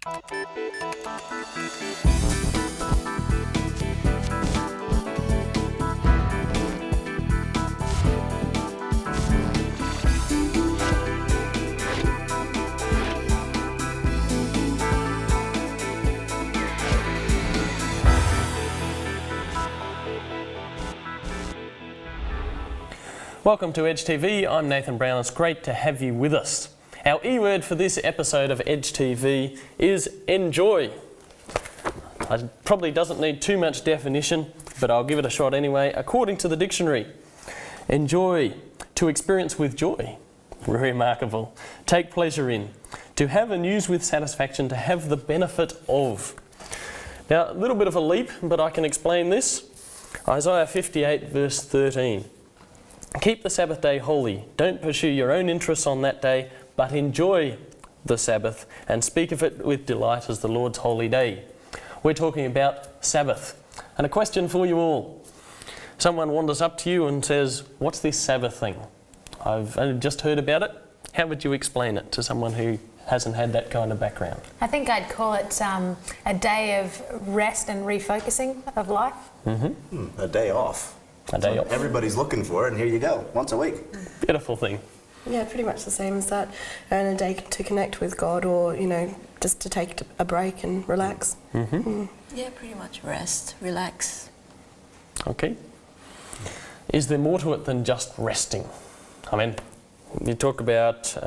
Welcome to Edge TV. I'm Nathan Brown. It's great to have you with us. Our E-word for this episode of Edge TV is enjoy. It probably doesn't need too much definition, but I'll give it a shot anyway. According to the dictionary, enjoy, to experience with joy. Remarkable. Take pleasure in. To have and use with satisfaction, to have the benefit of. Now, a little bit of a leap, but I can explain this. Isaiah 58 verse 13. Keep the Sabbath day holy. Don't pursue your own interests on that day, but enjoy the Sabbath and speak of it with delight as the Lord's holy day. We're talking about Sabbath. And a question for you all. Someone wanders up to you and says, "What's this Sabbath thing? I've only just heard about it." How would you explain it to someone who hasn't had that kind of background? I think I'd call it a day of rest and refocusing of life. A day off. A day off. Everybody's looking for it, and here you go, once a week. Beautiful thing. Yeah, pretty much the same as that. And a day to connect with God, or, just to take a break and relax. Yeah, pretty much rest, relax. Okay. Is there more to it than just resting? I mean, you talk about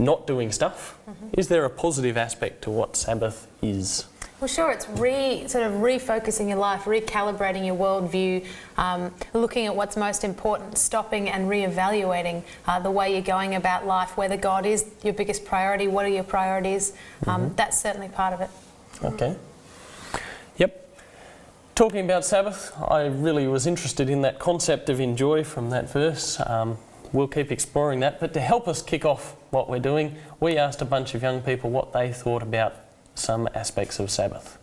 not doing stuff. Is there a positive aspect to what Sabbath is? Well, sure, it's sort of refocusing your life, recalibrating your worldview, looking at what's most important, stopping and reevaluating the way you're going about life, whether God is your biggest priority, what are your priorities. That's certainly part of it. Okay. Yep. Talking about Sabbath, I really was interested in that concept of enjoy from that verse. We'll keep exploring that, but to help us kick off what we're doing, we asked a bunch of young people what they thought about some aspects of Sabbath.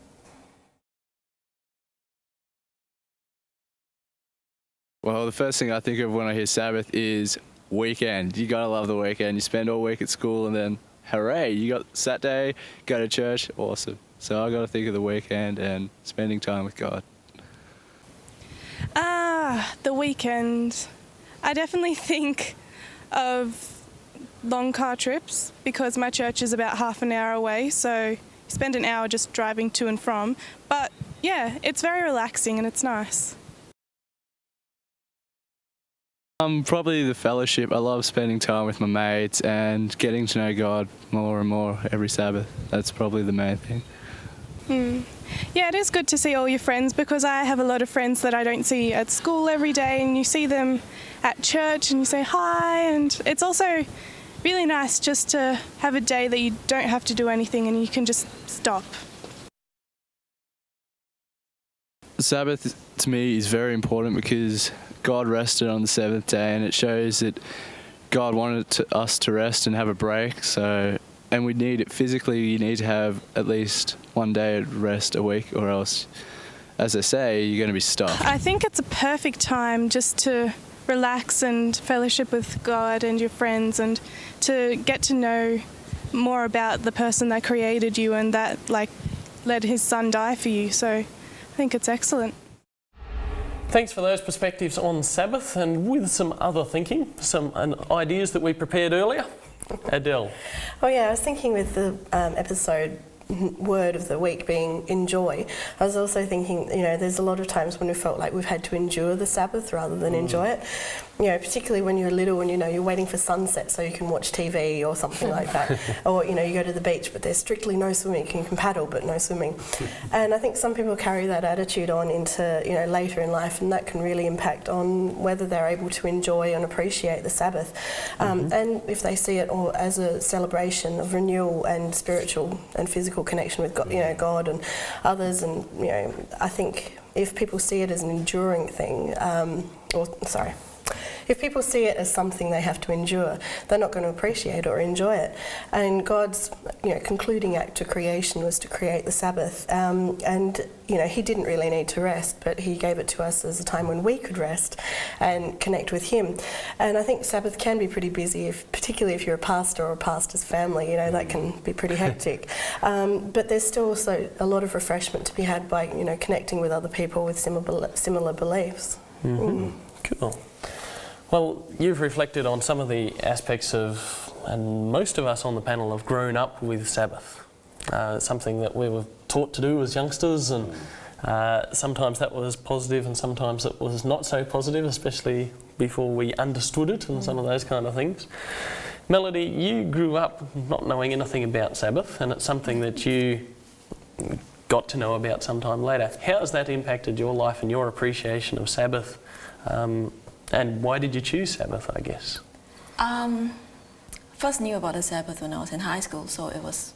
Well, the first thing I think of when I hear Sabbath is weekend. You gotta love the weekend. You spend all week at school and then hooray, you got Saturday, go to church, awesome. So I gotta think of the weekend and spending time with God. The weekend. I definitely think of long car trips because my church is about half an hour away, so you spend an hour just driving to and from. But yeah, it's very relaxing and it's nice. Probably the fellowship. I love spending time with my mates and getting to know God more and more every Sabbath. That's probably the main thing. Yeah, it is good to see all your friends because I have a lot of friends that I don't see at school every day, and you see them at church and you say hi, and it's also really nice just to have a day that you don't have to do anything and you can just stop. Sabbath to me is very important because God rested on the seventh day, and it shows that God wanted us to rest and have a break. And we need it physically. You need to have at least one day of rest a week, or else, as I say, you're going to be stuffed. I think it's a perfect time just to relax and fellowship with God and your friends, and to get to know more about the person that created you and that let his son die for you. So I think it's excellent. Thanks for those perspectives on Sabbath, and with some other thinking, some ideas that we prepared earlier. Adele. Oh yeah, I was thinking with the episode word of the week being enjoy, I was also thinking, there's a lot of times when we felt like we've had to endure the Sabbath rather than enjoy it. Particularly when you're little and you're waiting for sunset so you can watch TV or something like that. Or you go to the beach but there's strictly no swimming. You can paddle but no swimming. And I think some people carry that attitude on into later in life, and that can really impact on whether they're able to enjoy and appreciate the Sabbath. And if they see it as a celebration of renewal and spiritual and physical connection with God, God and others, and if people see it as something they have to endure, they're not going to appreciate or enjoy it. And God's concluding act to creation was to create the Sabbath, and he didn't really need to rest, but he gave it to us as a time when we could rest and connect with him. And I think Sabbath can be pretty busy, particularly if you're a pastor or a pastor's family, that can be pretty hectic. But there's still also a lot of refreshment to be had by connecting with other people with similar beliefs. Cool. Well, you've reflected on some of the aspects of, and most of us on the panel have grown up with Sabbath. Something that we were taught to do as youngsters, and sometimes that was positive and sometimes it was not so positive, especially before we understood it and some of those kind of things. Melody, you grew up not knowing anything about Sabbath, and it's something that you got to know about sometime later. How has that impacted your life and your appreciation of Sabbath? And why did you choose Sabbath, I guess? First knew about the Sabbath when I was in high school, so it was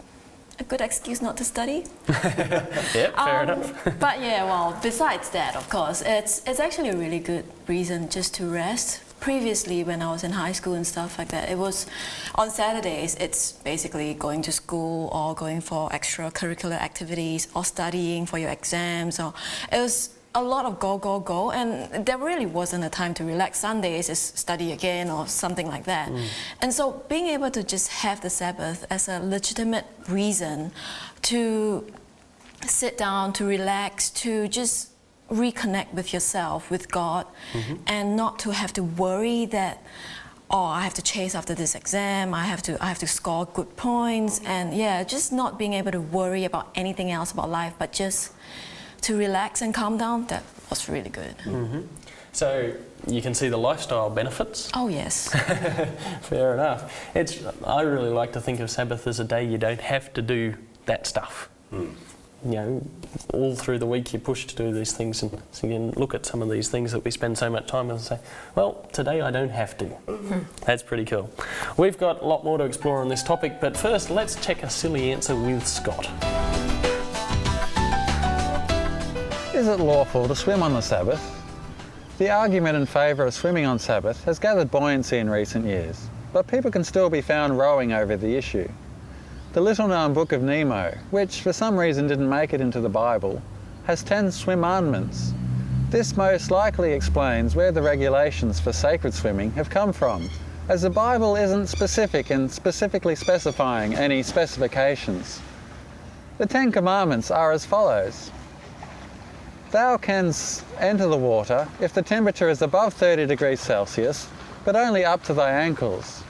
a good excuse not to study. Yeah, fair enough. But yeah, well, besides that, of course, it's actually a really good reason just to rest. Previously, when I was in high school and stuff like that, it was on Saturdays, it's basically going to school or going for extracurricular activities or studying for your exams, or it was a lot of go, and there really wasn't a time to relax. Sundays is study again or something like that. And so being able to just have the Sabbath as a legitimate reason to sit down, to relax, to just reconnect with yourself, with God, and not to have to worry that, I have to chase after this exam, I have to score good points, and just not being able to worry about anything else about life, but just to relax and calm down. That was really good. So you can see the lifestyle benefits. Oh yes. Fair enough. I really like to think of Sabbath as a day you don't have to do that stuff. All through the week you're pushed to do these things, and so you can look at some of these things that we spend so much time with and say, well, today I don't have to. That's pretty cool. We've got a lot more to explore on this topic, but first let's check a silly answer with Scott. Is it lawful to swim on the Sabbath? The argument in favour of swimming on Sabbath has gathered buoyancy in recent years, but people can still be found rowing over the issue. The little-known Book of Nemo, which for some reason didn't make it into the Bible, has 10 swimmandments. This most likely explains where the regulations for sacred swimming have come from, as the Bible isn't specific in specifically specifying any specifications. The 10 commandments are as follows. Thou canst enter the water if the temperature is above 30 degrees Celsius, but only up to thy ankles.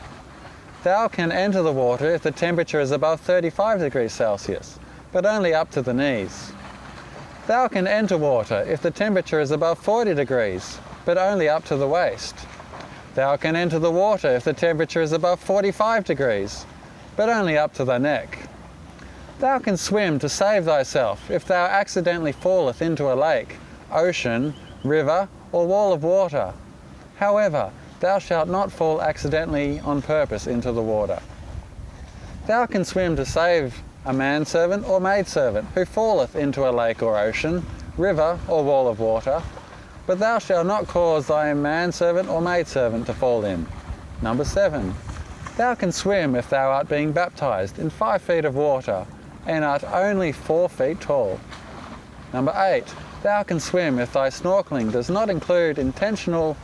Thou can enter the water if the temperature is above 35 degrees Celsius, but only up to the knees. Thou can enter water if the temperature is above 40 degrees, but only up to the waist. Thou can enter the water if the temperature is above 45 degrees, but only up to thy neck. Thou canst swim to save thyself if thou accidentally falleth into a lake, ocean, river, or wall of water. However, thou shalt not fall accidentally on purpose into the water. Thou canst swim to save a manservant or maidservant who falleth into a lake or ocean, river, or wall of water, but thou shalt not cause thy manservant or maidservant to fall in. Number 7. Thou canst swim if thou art being baptized in 5 feet of water and art only 4 feet tall. Number 8. Thou canst swim if thy snorkeling does not include intentional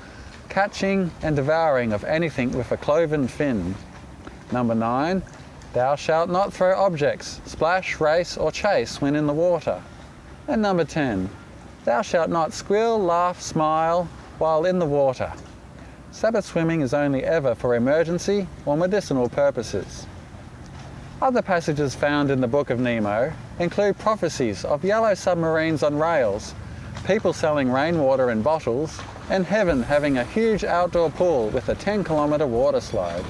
catching and devouring of anything with a cloven fin. Number 9. Thou shalt not throw objects, splash, race, or chase when in the water. And number 10. Thou shalt not squeal, laugh, smile while in the water. Sabbath swimming is only ever for emergency or medicinal purposes. Other passages found in the Book of Nemo include prophecies of yellow submarines on rails, people selling rainwater in bottles, and heaven having a huge outdoor pool with a 10-kilometre water slide.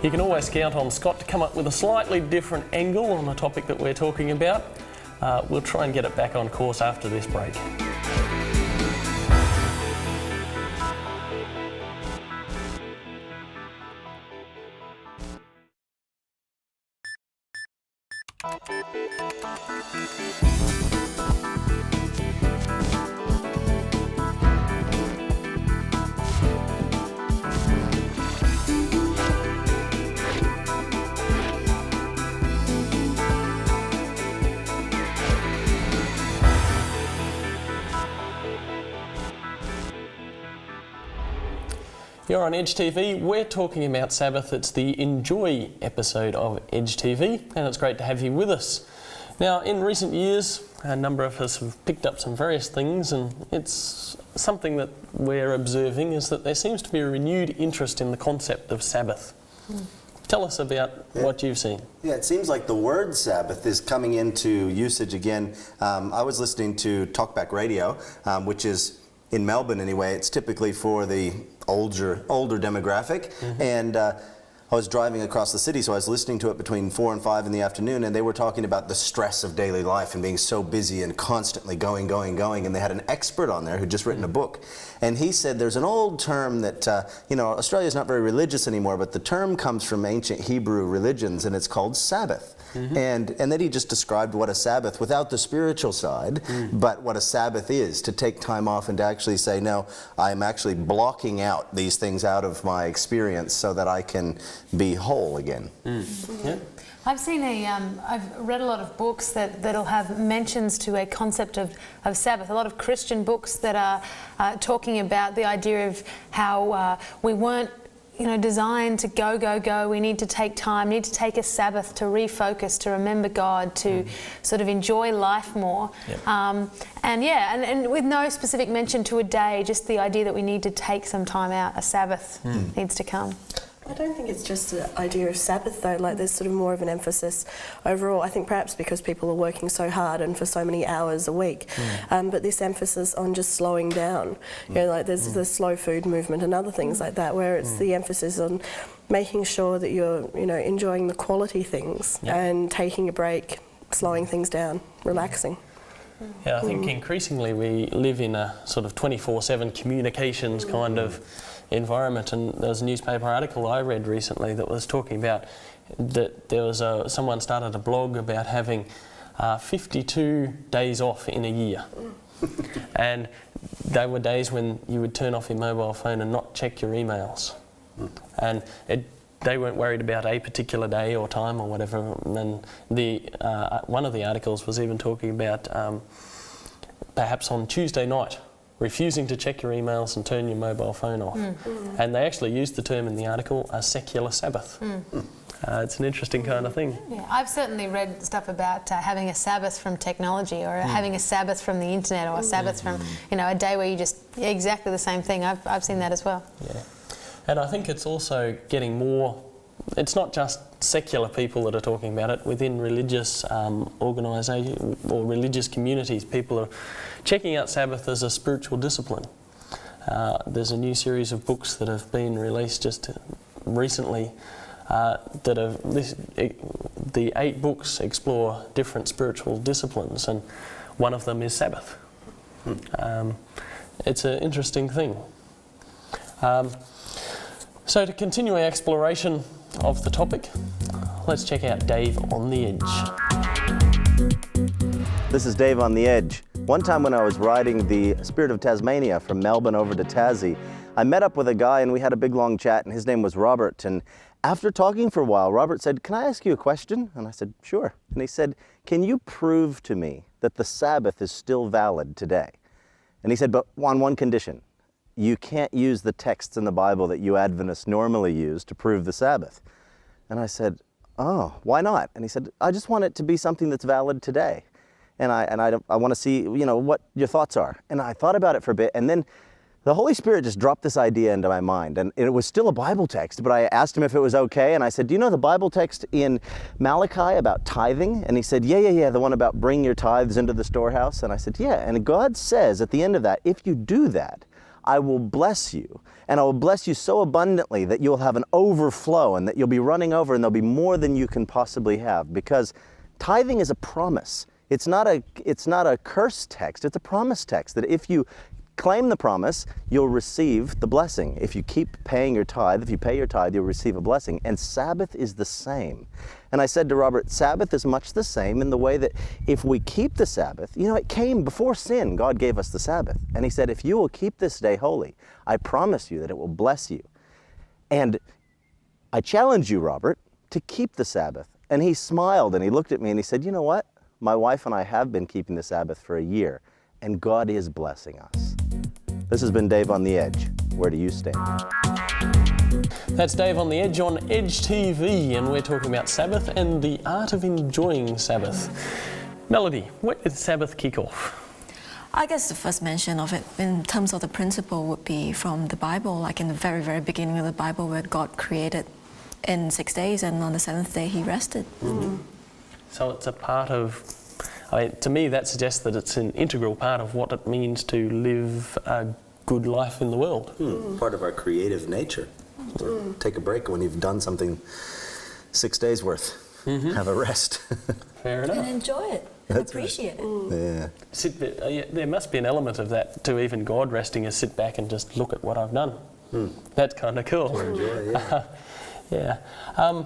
You can always count on Scott to come up with a slightly different angle on the topic that we're talking about. We'll try and get it back on course after this break. You're on Edge TV. We're talking about Sabbath. It's the Enjoy episode of Edge TV, and it's great to have you with us. Now, in recent years, a number of us have picked up some various things, and it's something that we're observing is that there seems to be a renewed interest in the concept of Sabbath. Tell us about what you've seen. Yeah, it seems like the word Sabbath is coming into usage again. I was listening to Talkback Radio, which is, in Melbourne anyway, it's typically for the older demographic. And I was driving across the city, so I was listening to it between 4 and 5 in the afternoon, and they were talking about the stress of daily life and being so busy and constantly going. And they had an expert on there who'd just written a book. And he said there's an old term that, Australia's not very religious anymore, but the term comes from ancient Hebrew religions, and it's called Sabbath. And then he just described what a Sabbath, without the spiritual side, but what a Sabbath is, to take time off and to actually say, no, I'm actually blocking out these things out of my experience so that I can be whole again. Yeah. I've seen I've read a lot of books that'll have mentions to a concept of Sabbath. A lot of Christian books that are talking about the idea of how we weren't designed to go. We need to take time, need to take a Sabbath to refocus, to remember God, to sort of enjoy life more. Yep. And with no specific mention to a day, just the idea that we need to take some time out, a Sabbath needs to come. I don't think it's just the idea of Sabbath though, like there's sort of more of an emphasis overall. I think perhaps because people are working so hard and for so many hours a week, but this emphasis on just slowing down. Like there's the slow food movement and other things like that, where it's the emphasis on making sure that you're, enjoying the quality things and taking a break, slowing things down, relaxing. Yeah, I think increasingly we live in a sort of 24/7 communications kind of environment, and there was a newspaper article I read recently that was talking about that there was someone started a blog about having 52 days off in a year. And they were days when you would turn off your mobile phone and not check your emails. And they weren't worried about a particular day or time or whatever. And one of the articles was even talking about perhaps on Tuesday night, refusing to check your emails and turn your mobile phone off. And they actually used the term in the article, a secular Sabbath. It's an interesting kind of thing. Yeah, I've certainly read stuff about having a Sabbath from technology, or having a Sabbath from the internet, or a Sabbath from, a day where you just, exactly the same thing. I've seen that as well. Yeah. And I think it's also getting more, it's not just secular people that are talking about it. Within religious organisations or religious communities, people are checking out Sabbath as a spiritual discipline. There's a new series of books that have been released just recently that are, the 8 books explore different spiritual disciplines, and one of them is Sabbath. It's an interesting thing. So to continue our exploration of the topic, let's check out Dave on the Edge. This is Dave on the Edge. One time when I was riding the Spirit of Tasmania from Melbourne over to Tassie, I met up with a guy and we had a big long chat, and his name was Robert. And after talking for a while, Robert said, "Can I ask you a question?" And I said, "Sure." And he said, "Can you prove to me that the Sabbath is still valid today?" And he said, "But on one condition. You can't use the texts in the Bible that you Adventists normally use to prove the Sabbath." And I said, "Oh, why not?" And he said, "I just want it to be something that's valid today. And I want to see, what your thoughts are." And I thought about it for a bit, and then the Holy Spirit just dropped this idea into my mind. And it was still a Bible text, but I asked him if it was okay. And I said, "Do you know the Bible text in Malachi about tithing?" And he said, yeah, the one about bring your tithes into the storehouse. And I said, "Yeah." And God says at the end of that, if you do that, I will bless you, and I will bless you so abundantly that you'll have an overflow and that you'll be running over, and there'll be more than you can possibly have, because tithing is a promise. It's not a curse text, it's a promise text, that if you claim the promise, you'll receive the blessing. If you keep paying your tithe, if you pay your tithe, you'll receive a blessing. And Sabbath is the same. And I said to Robert, Sabbath is much the same in the way that if we keep the Sabbath, it came before sin, God gave us the Sabbath. And he said, if you will keep this day holy, I promise you that it will bless you. And I challenge you, Robert, to keep the Sabbath. And he smiled and he looked at me and he said, "You know what? My wife and I have been keeping the Sabbath for a year, and God is blessing us." This has been Dave on the Edge. Where do you stand? That's Dave on the Edge on Edge TV, and we're talking about Sabbath and the art of enjoying Sabbath. Melody, where did Sabbath kick off? I guess the first mention of it in terms of the principle would be from the Bible, like in the very, very beginning of the Bible, where God created in 6 days and on the seventh day he rested. So it's a part of, to me that suggests that it's an integral part of what it means to live a good life in the world. Part of our creative nature. Take a break when you've done something 6 days worth. Have a rest. Fair enough. And enjoy it and appreciate it. Yeah. There must be an element of that to even God resting, is sit back and just look at what I've done. That's kind of cool. Enjoy, yeah. Yeah.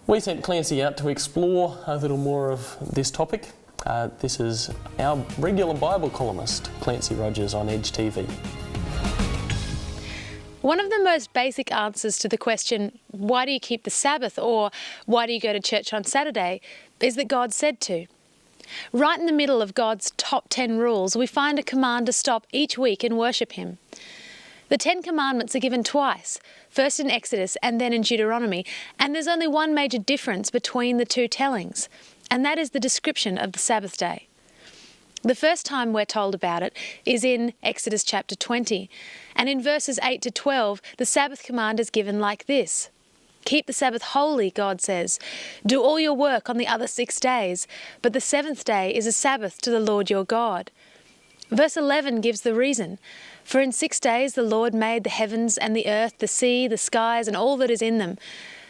We sent Clancy out to explore a little more of this topic. This is our regular Bible columnist, Clancy Rogers on Edge TV. One of the most basic answers to the question, why do you keep the Sabbath, or why do you go to church on Saturday, is that God said to. Right in the middle of God's top 10 rules, we find a command to stop each week and worship Him. The 10 Commandments are given twice, first in Exodus and then in Deuteronomy, and there's only one major difference between the two tellings, and that is the description of the Sabbath day. The first time we're told about it is in Exodus chapter 20, and in verses 8 to 12, the Sabbath command is given like this. Keep the Sabbath holy, God says. Do all your work on the other 6 days, but the seventh day is a Sabbath to the Lord your God. Verse 11 gives the reason. For in 6 days the Lord made the heavens and the earth, the sea, the skies, and all that is in them.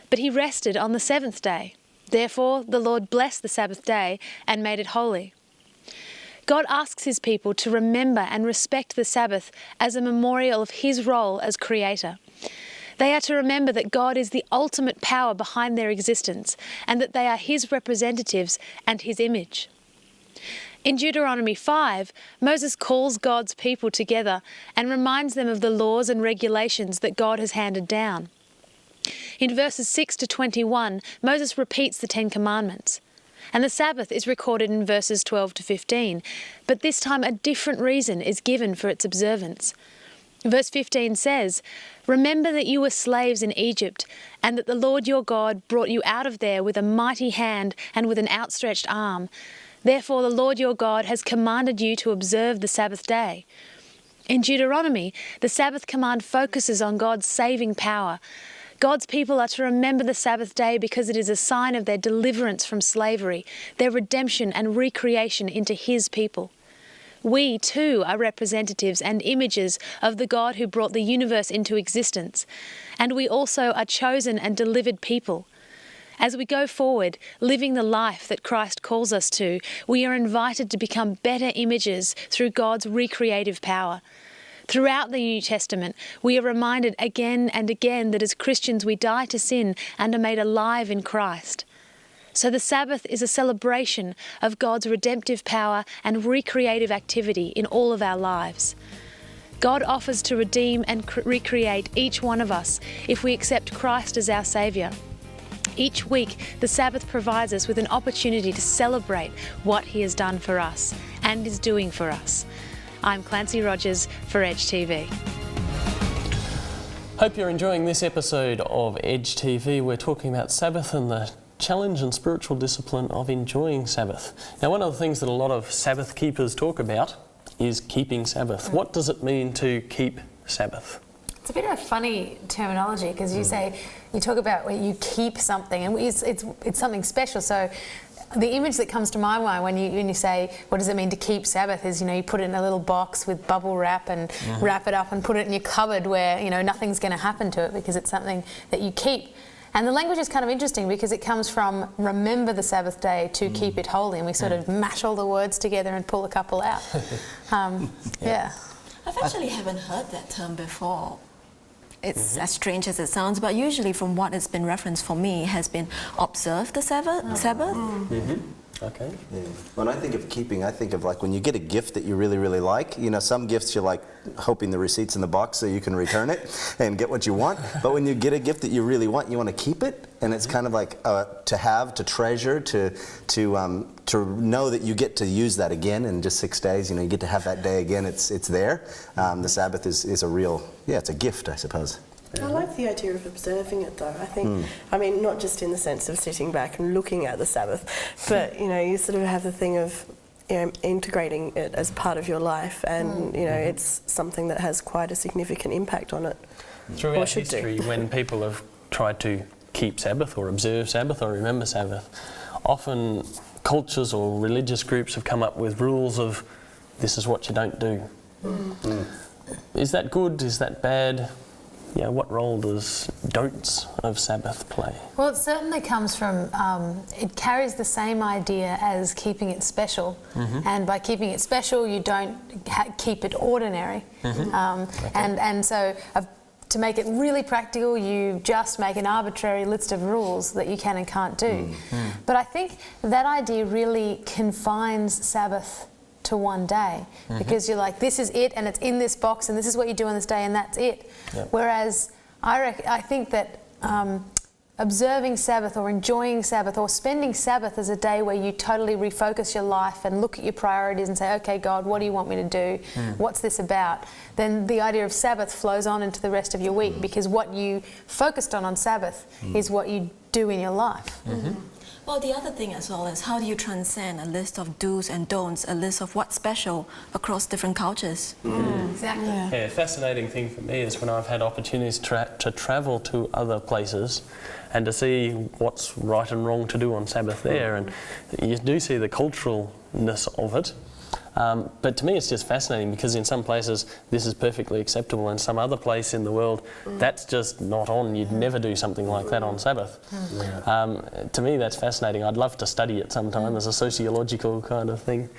But He rested on the seventh day. Therefore the Lord blessed the Sabbath day and made it holy. God asks His people to remember and respect the Sabbath as a memorial of His role as Creator. They are to remember that God is the ultimate power behind their existence, and that they are His representatives and His image. In Deuteronomy 5, Moses calls God's people together and reminds them of the laws and regulations that God has handed down. In verses 6 to 21, Moses repeats the 10 Commandments. And the Sabbath is recorded in verses 12 to 15, but this time a different reason is given for its observance. Verse 15 says, Remember that you were slaves in Egypt, and that the Lord your God brought you out of there with a mighty hand and with an outstretched arm. Therefore the Lord your God has commanded you to observe the Sabbath day. In Deuteronomy, the Sabbath command focuses on God's saving power. God's people are to remember the Sabbath day because it is a sign of their deliverance from slavery, their redemption and recreation into His people. We too are representatives and images of the God who brought the universe into existence, and we also are chosen and delivered people. As we go forward, living the life that Christ calls us to, we are invited to become better images through God's recreative power. Throughout the New Testament, we are reminded again and again that as Christians we die to sin and are made alive in Christ. So the Sabbath is a celebration of God's redemptive power and recreative activity in all of our lives. God offers to redeem and recreate each one of us if we accept Christ as our Saviour. Each week, the Sabbath provides us with an opportunity to celebrate what He has done for us and is doing for us. I'm Clancy Rogers for Edge TV. Hope you're enjoying this episode of Edge TV. We're talking about Sabbath and the challenge and spiritual discipline of enjoying Sabbath. Now, one of the things that a lot of Sabbath keepers talk about is keeping Sabbath. What does it mean to keep Sabbath? It's a bit of a funny terminology because you talk about where you keep something, and it's something special. So the image that comes to my mind when you say, what does it mean to keep Sabbath, is, you put it in a little box with bubble wrap and wrap it up and put it in your cupboard where, nothing's going to happen to it because it's something that you keep. And the language is kind of interesting because it comes from remember the Sabbath day to keep it holy, and we sort of mash all the words together and pull a couple out. Yeah. I've actually haven't heard that term before. It's as strange as it sounds, but usually from what it's been referenced for me has been observe the Sabbath. Okay. Yeah. When I think of keeping, I think of like when you get a gift that you really, really like. Some gifts you're like hoping the receipt's in the box so you can return it and get what you want. But when you get a gift that you really want, you want to keep it, and it's kind of like to have, to treasure, to know that you get to use that again in just 6 days. You get to have that day again. It's there. The Sabbath is a real, it's a gift, I suppose. I like the idea of observing it though. I think, I mean, not just in the sense of sitting back and looking at the Sabbath, but, you know, you sort of have the thing of, you know, integrating it as part of your life, and, you know, it's something that has quite a significant impact on it. Throughout history, when people have tried to keep Sabbath or observe Sabbath or remember Sabbath, often cultures or religious groups have come up with rules of this is what you don't do. Is that good? Is that bad? Yeah, what role does don'ts of Sabbath play? Well, it certainly comes from, it carries the same idea as keeping it special. And by keeping it special, you don't keep it ordinary. And so to make it really practical, you just make an arbitrary list of rules that you can and can't do. But I think that idea really confines Sabbath to one day, because you're like, this is it and it's in this box and this is what you do on this day and that's it. Whereas I think that observing Sabbath or enjoying Sabbath or spending Sabbath as a day where you totally refocus your life and look at your priorities and say, okay, God, what do you want me to do? What's this about? Then the idea of Sabbath flows on into the rest of your week, because what you focused on Sabbath is what you do in your life. Well, the other thing as well is, how do you transcend a list of do's and don'ts, a list of what's special across different cultures? Exactly. Yeah, a fascinating thing for me is when I've had opportunities to travel to other places and to see what's right and wrong to do on Sabbath there, and you do see the culturalness of it. But to me it's just fascinating, because in some places this is perfectly acceptable, and some other place in the world that's just not on. You'd never do something like that on Sabbath. To me that's fascinating. I'd love to study it sometime as a sociological kind of thing.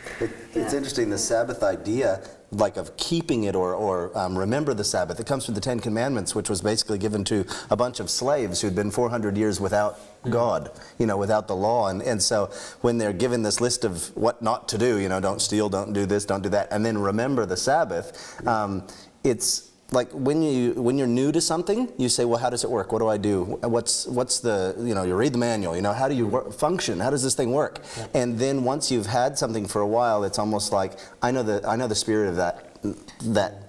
It's interesting, the Sabbath idea, like of keeping it or remember the Sabbath. It comes from the Ten Commandments, which was basically given to a bunch of slaves who'd been 400 years without God, you know, without the law. And so when they're given this list of what not to do, you know, don't steal, don't do this, don't do that, and then remember the Sabbath, it's like when you're new to something, you say, well, how does it work? What do I do? What's the, you know, you read the manual, you know, how do you function? How does this thing work? And then once you've had something for a while, it's almost like, I know the spirit of that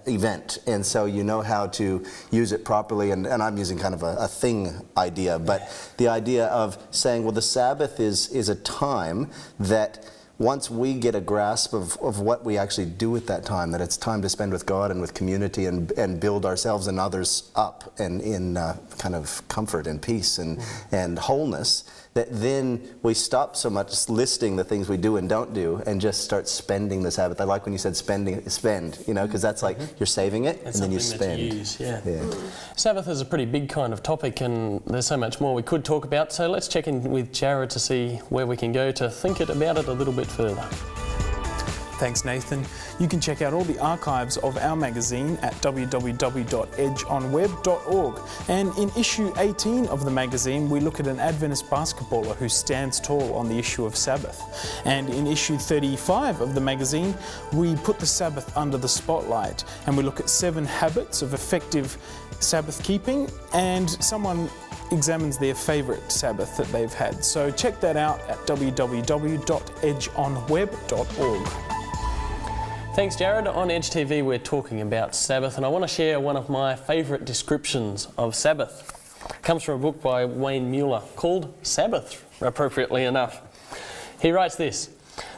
event, and so you know how to use it properly, and I'm using kind of a thing idea, but the idea of saying, well, the Sabbath is a time that once we get a grasp of what we actually do at that time, that it's time to spend with God and with community and build ourselves and others up and in kind of comfort and peace and wholeness, that then we stop so much listing the things we do and don't do and just start spending the Sabbath. I like when you said spend, you know, because that's like you're saving it and then you spend. That you use, Sabbath is a pretty big kind of topic, and there's so much more we could talk about, so let's check in with Jared to see where we can go to think about it a little bit further. Thanks, Nathan. You can check out all the archives of our magazine at www.edgeonweb.org. And in issue 18 of the magazine, we look at an Adventist basketballer who stands tall on the issue of Sabbath. And in issue 35 of the magazine, we put the Sabbath under the spotlight, and we look at 7 habits of effective Sabbath keeping, and someone examines their favourite Sabbath that they've had. So check that out at www.edgeonweb.org. Thanks, Jared. On Edge TV, we're talking about Sabbath, and I want to share one of my favourite descriptions of Sabbath. It comes from a book by Wayne Mueller called Sabbath, appropriately enough. He writes this: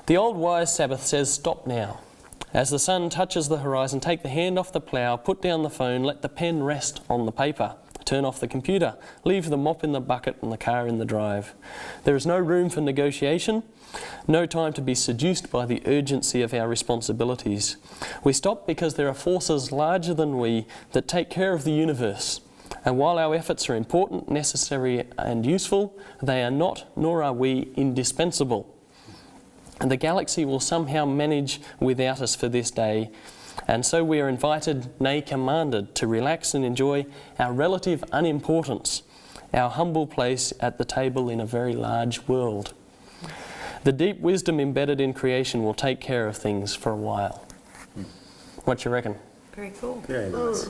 "The old wise Sabbath says, stop now. As the sun touches the horizon, take the hand off the plough, put down the phone, let the pen rest on the paper. Turn off the computer, leave the mop in the bucket and the car in the drive. There is no room for negotiation, no time to be seduced by the urgency of our responsibilities. We stop because there are forces larger than we that take care of the universe. And while our efforts are important, necessary and useful, they are not, nor are we, indispensable. And the galaxy will somehow manage without us for this day. And so we are invited, nay commanded, to relax and enjoy our relative unimportance, our humble place at the table in a very large world. The deep wisdom embedded in creation will take care of things for a while." What do you reckon? Very cool. Very nice.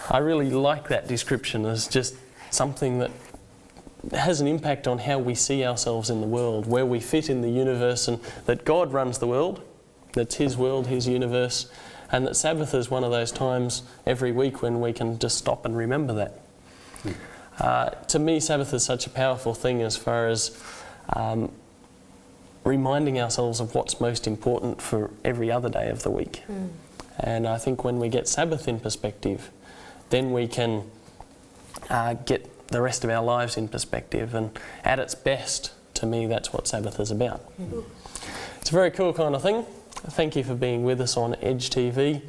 I really like that description as just something that has an impact on how we see ourselves in the world, where we fit in the universe, and that God runs the world. That's His world, His universe. and that Sabbath is one of those times every week when we can just stop and remember that. To me, Sabbath is such a powerful thing as far as reminding ourselves of what's most important for every other day of the week. And I think when we get Sabbath in perspective, then we can get the rest of our lives in perspective, and at its best, to me, that's what Sabbath is about. It's a very cool kind of thing. Thank you for being with us on Edge TV.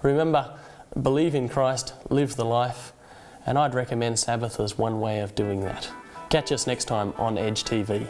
Remember, believe in Christ, live the life, and I'd recommend Sabbath as one way of doing that. Catch us next time on Edge TV.